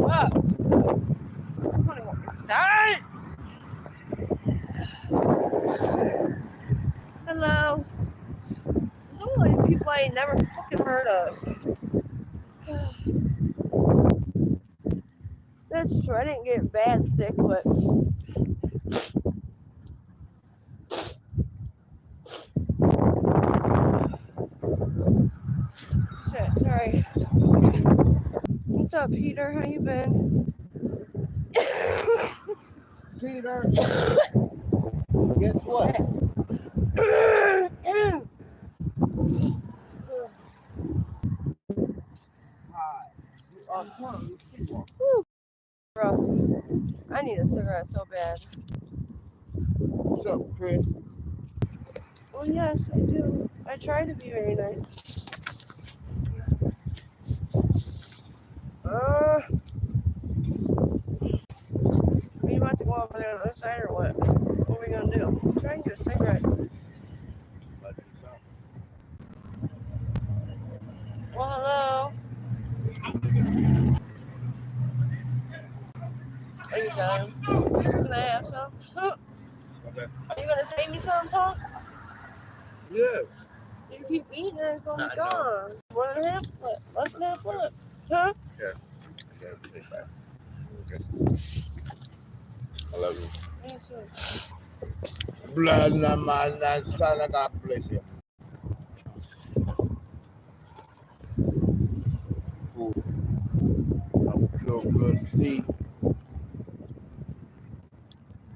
up. I'm gonna go inside. Hello. There's all these people I ain't never fucking heard of. That's true. I didn't get bad sick, but shit, sorry. What's up, Peter? How you been? Peter, guess what? Hi. You are currently single. Rough. I need a cigarette so bad. What's up, Chris? Well, yes, I do. I try to be very nice. Are you about to go over there on the other side or what? What are we gonna do? I'm trying to get a cigarette. Well, hello. Are you done? Can I have some? Okay. Are you gonna save me some, Punk? Yes. You keep eating and it's gonna be I know. gone. More than half flip. Less than half flip. Huh? Yeah. Yeah, take that. Okay. I love you. Me too. Bless the man, that son, God bless you. Ooh. I feel good. See.